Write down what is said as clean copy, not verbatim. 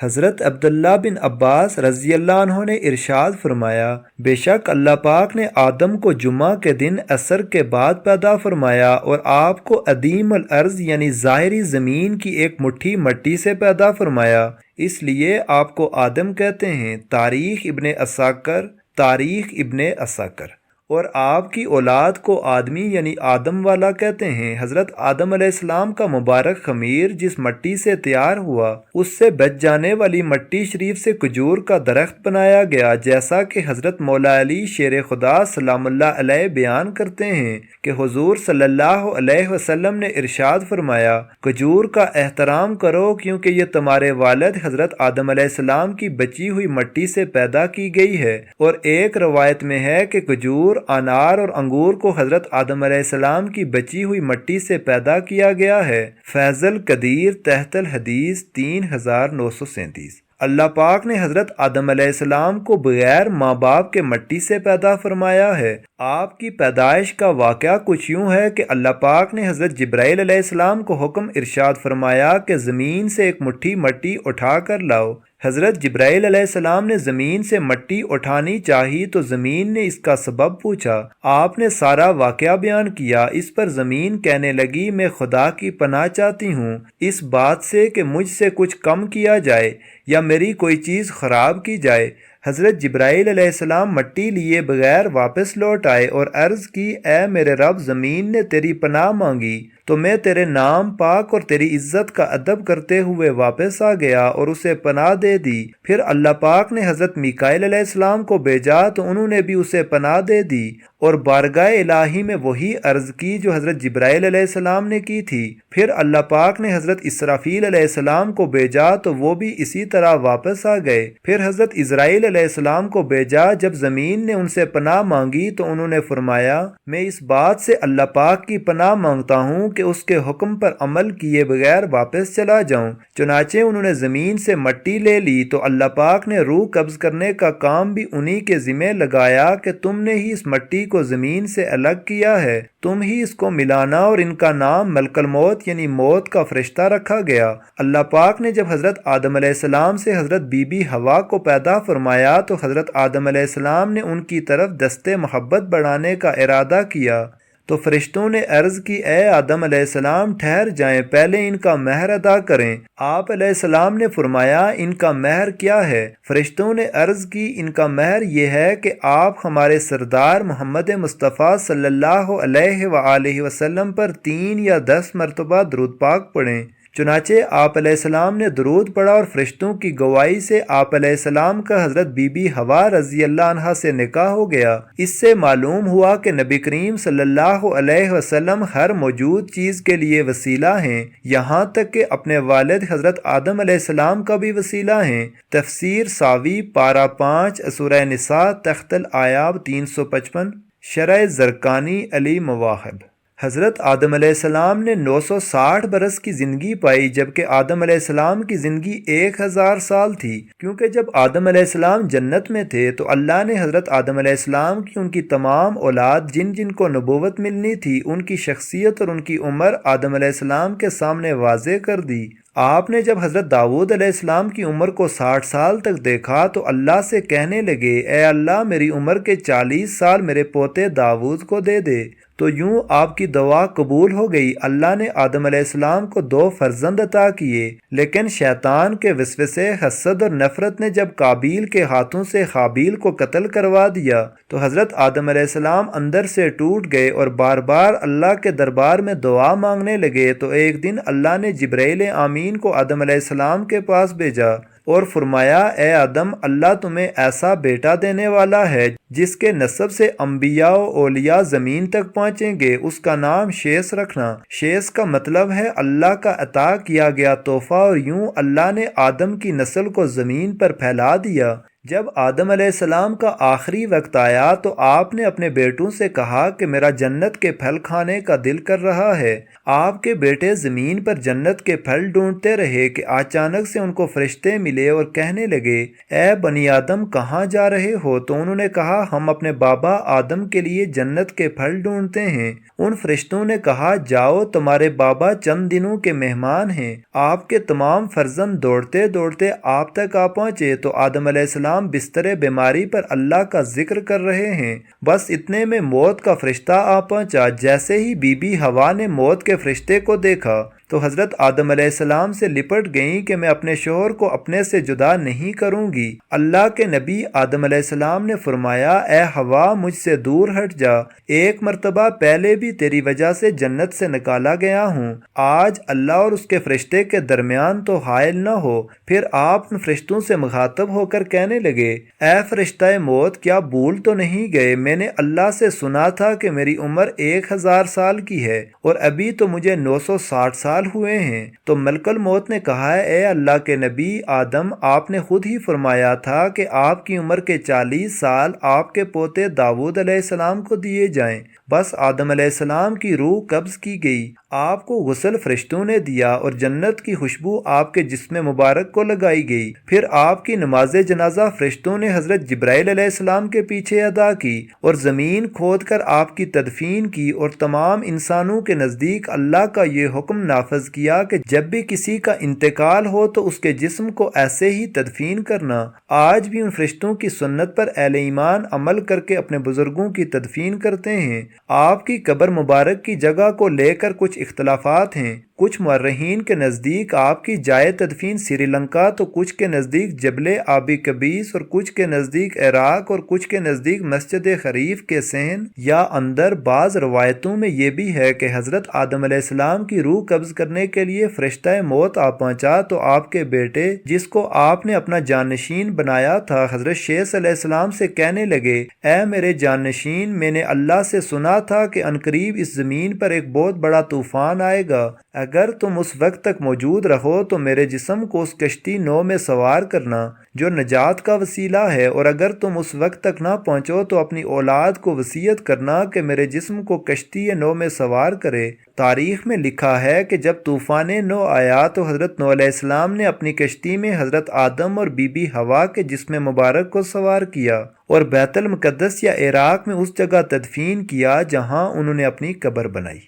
حضرت عبداللہ بن عباس رضی اللہ عنہ نے ارشاد فرمایا، بے شک اللہ پاک نے آدم کو جمعہ کے دن عصر کے بعد پیدا فرمایا اور آپ کو عدیم الارض یعنی ظاہری زمین کی ایک مٹھی مٹی سے پیدا فرمایا، اس لیے آپ کو آدم کہتے ہیں۔ تاریخ ابن عساکر اور آپ کی اولاد کو آدمی یعنی آدم والا کہتے ہیں۔ حضرت آدم علیہ السلام کا مبارک خمیر جس مٹی سے تیار ہوا اس سے بچ جانے والی مٹی شریف سے کھجور کا درخت بنایا گیا، جیسا کہ حضرت مولا علی شیر خدا سلام اللہ علیہ بیان کرتے ہیں کہ حضور صلی اللہ علیہ وسلم نے ارشاد فرمایا، کھجور کا احترام کرو کیونکہ یہ تمہارے والد حضرت آدم علیہ السلام کی بچی ہوئی مٹی سے پیدا کی گئی ہے۔ اور ایک روایت میں ہے کہ کھجور، انار اور انگور کو حضرت آدم علیہ السلام کی بچی ہوئی مٹی سے پیدا کیا گیا ہے۔ فیض القدیر تحت الحدیث 3937۔ اللہ پاک نے حضرت آدم علیہ السلام کو بغیر ماں باپ کے مٹی سے پیدا فرمایا ہے۔ آپ کی پیدائش کا واقعہ کچھ یوں ہے کہ اللہ پاک نے حضرت جبرائیل علیہ السلام کو حکم ارشاد فرمایا کہ زمین سے ایک مٹھی مٹی اٹھا کر لاؤ۔ حضرت جبرائیل علیہ السلام نے زمین سے مٹی اٹھانی چاہی تو زمین نے اس کا سبب پوچھا، آپ نے سارا واقعہ بیان کیا۔ اس پر زمین کہنے لگی، میں خدا کی پناہ چاہتی ہوں اس بات سے کہ مجھ سے کچھ کم کیا جائے یا میری کوئی چیز خراب کی جائے۔ حضرت جبرائیل علیہ السلام مٹی لیے بغیر واپس لوٹ آئے اور عرض کی، اے میرے رب، زمین نے تیری پناہ مانگی تو میں تیرے نام پاک اور تیری عزت کا ادب کرتے ہوئے واپس آ گیا اور اسے پناہ دے دی۔ پھر اللہ پاک نے حضرت میکائیل علیہ السلام کو بھیجا تو انہوں نے بھی اسے پناہ دے دی اور بارگاہ الہی میں وہی عرض کی جو حضرت جبرائیل علیہ السلام نے کی تھی۔ پھر اللہ پاک نے حضرت اسرافیل علیہ السلام کو بھیجا تو وہ بھی اسی طرح واپس آ گئے۔ پھر حضرت اسرائیل علیہ السلام کو بھیجا، جب زمین نے ان سے پناہ مانگی تو انہوں نے فرمایا، میں اس بات سے اللہ پاک کی پناہ مانگتا ہوں کہ اس کے حکم پر عمل کیے بغیر واپس چلا جاؤں۔ چنانچہ انہوں نے زمین سے مٹی لے لی تو اللہ پاک نے روح قبض کرنے کا کام بھی انہی کے ذمہ لگایا کہ تم نے ہی اس مٹی کو زمین سے الگ کیا ہے، تم ہی اس کو ملانا، اور ان کا نام ملک الموت یعنی موت کا فرشتہ رکھا گیا۔ اللہ پاک نے جب حضرت آدم علیہ السلام سے حضرت بی بی حوا کو پیدا فرمایا تو حضرت آدم علیہ السلام نے ان کی طرف دست محبت بڑھانے کا ارادہ کیا تو فرشتوں نے عرض کی، اے آدم علیہ السلام، ٹھہر جائیں، پہلے ان کا مہر ادا کریں۔ آپ علیہ السلام نے فرمایا، ان کا مہر کیا ہے؟ فرشتوں نے عرض کی، ان کا مہر یہ ہے کہ آپ ہمارے سردار محمد مصطفیٰ صلی اللہ علیہ وآلہ وسلم پر 3 یا 10 مرتبہ درود پاک پڑھیں۔ چنانچہ آپ علیہ السلام نے درود پڑھا اور فرشتوں کی گواہی سے آپ علیہ السلام کا حضرت بی بی حوا رضی اللہ عنہا سے نکاح ہو گیا۔ اس سے معلوم ہوا کہ نبی کریم صلی اللہ علیہ وسلم ہر موجود چیز کے لیے وسیلہ ہیں، یہاں تک کہ اپنے والد حضرت آدم علیہ السلام کا بھی وسیلہ ہیں۔ تفسیر ساوی پارہ 5 سورہ نساء تحت الآیات 355، شرح زرقانی علی مواہب۔ حضرت آدم علیہ السلام نے 960 برس کی زندگی پائی، جبکہ آدم علیہ السلام کی زندگی 1000 سال تھی، کیونکہ جب آدم علیہ السلام جنت میں تھے تو اللہ نے حضرت آدم علیہ السلام کی ان کی تمام اولاد جن جن کو نبوت ملنی تھی، ان کی شخصیت اور ان کی عمر آدم علیہ السلام کے سامنے واضح کر دی۔ آپ نے جب حضرت داؤد علیہ السلام کی عمر کو 60 سال تک دیکھا تو اللہ سے کہنے لگے، اے اللہ، میری عمر کے 40 سال میرے پوتے داؤد کو دے دے۔ تو یوں آپ کی دعا قبول ہو گئی۔ اللہ نے آدم علیہ السلام کو 2 فرزند عطا کیے، لیکن شیطان کے وسوسے، حسد اور نفرت نے جب قابیل کے ہاتھوں سے حابیل کو قتل کروا دیا تو حضرت آدم علیہ السلام اندر سے ٹوٹ گئے اور بار بار اللہ کے دربار میں دعا مانگنے لگے۔ تو ایک دن اللہ نے جبرائیل امین کو آدم علیہ السلام کے پاس بھیجا اور فرمایا، اے آدم، اللہ تمہیں ایسا بیٹا دینے والا ہے جس کے نسب سے انبیاء و اولیاء زمین تک پہنچیں گے، اس کا نام شیس رکھنا۔ شیس کا مطلب ہے اللہ کا عطا کیا گیا تحفہ، اور یوں اللہ نے آدم کی نسل کو زمین پر پھیلا دیا۔ جب آدم علیہ السلام کا آخری وقت آیا تو آپ نے اپنے بیٹوں سے کہا کہ میرا جنت کے پھل کھانے کا دل کر رہا ہے۔ آپ کے بیٹے زمین پر جنت کے پھل ڈھونڈتے رہے کہ اچانک سے ان کو فرشتے ملے اور کہنے لگے، اے بنی آدم کہاں جا رہے ہو؟ تو انہوں نے کہا، ہم اپنے بابا آدم کے لیے جنت کے پھل ڈھونڈتے ہیں۔ ان فرشتوں نے کہا، جاؤ، تمہارے بابا چند دنوں کے مہمان ہیں۔ آپ کے تمام فرزند دوڑتے دوڑتے آپ تک آ پہنچے تو آدم علیہ السلام بستر بیماری پر اللہ کا ذکر کر رہے ہیں۔ بس اتنے میں موت کا فرشتہ آ پہنچا۔ جیسے ہی بی بی حوا نے موت کے فرشتے کو دیکھا تو حضرت آدم علیہ السلام سے لپٹ گئیں کہ میں اپنے شوہر کو اپنے سے جدا نہیں کروں گی۔ اللہ کے نبی آدم علیہ السلام نے فرمایا، اے حوا مجھ سے دور ہٹ جا، ایک مرتبہ پہلے بھی تیری وجہ سے جنت سے نکالا گیا ہوں، آج اللہ اور اس کے فرشتے کے درمیان تو حائل نہ ہو۔ پھر آپ ان فرشتوں سے مخاطب ہو کر کہنے لگے، اے فرشتہ موت کیا بھول تو نہیں گئے؟ میں نے اللہ سے سنا تھا کہ میری عمر 1000 سال کی ہے اور ابھی تو مجھے 960 سال ہوئے ہیں۔ تو ملک الموت نے کہا، اے اللہ کے نبی آدم، آپ نے خود ہی فرمایا تھا کہ آپ کی عمر کے 40 سال آپ کے پوتے داؤد علیہ السلام کو دیے جائیں۔ بس آدم علیہ السلام کی روح قبض کی گئی، آپ کو غسل فرشتوں نے دیا اور جنت کی خوشبو آپ کے جسم مبارک کو لگائی گئی۔ پھر آپ کی نماز جنازہ فرشتوں نے حضرت جبرائیل علیہ السلام کے پیچھے ادا کی اور زمین کھود کر آپ کی تدفین کی، اور تمام انسانوں کے نزدیک اللہ کا یہ حکم نافذ کیا کہ جب بھی کسی کا انتقال ہو تو اس کے جسم کو ایسے ہی تدفین کرنا۔ آج بھی ان فرشتوں کی سنت پر اہل ایمان عمل کر کے اپنے بزرگوں کی تدفین کرتے ہیں۔ آپ کی قبر مبارک کی جگہ کو لے کر کچھ اختلافات ہیں۔ کچھ مورخین کے نزدیک آپ کی جائے تدفین سری لنکا، تو کچھ کے نزدیک جبل آبی کبیس، اور کچھ کے نزدیک عراق، اور کچھ کے نزدیک مسجد خریف کے صحن یا اندر۔ بعض روایتوں میں یہ بھی ہے کہ حضرت آدم علیہ السلام کی روح قبض کرنے کے لیے فرشتہ موت آ پہنچا تو آپ کے بیٹے، جس کو آپ نے اپنا جانشین بنایا تھا، حضرت شیث علیہ السلام سے کہنے لگے، اے میرے جانشین، میں نے اللہ سے سنا تھا کہ عنقریب اس زمین پر ایک بہت بڑا طوفان آئے گا، اگر تم اس وقت تک موجود رہو تو میرے جسم کو اس کشتی نو میں سوار کرنا جو نجات کا وسیلہ ہے، اور اگر تم اس وقت تک نہ پہنچو تو اپنی اولاد کو وصیت کرنا کہ میرے جسم کو کشتی نو میں سوار کرے۔ تاریخ میں لکھا ہے کہ جب طوفان نو آیا تو حضرت نو علیہ السلام نے اپنی کشتی میں حضرت آدم اور بی بی حوا کے جسم مبارک کو سوار کیا اور بیت المقدس یا عراق میں اس جگہ تدفین کیا جہاں انہوں نے اپنی قبر بنائی۔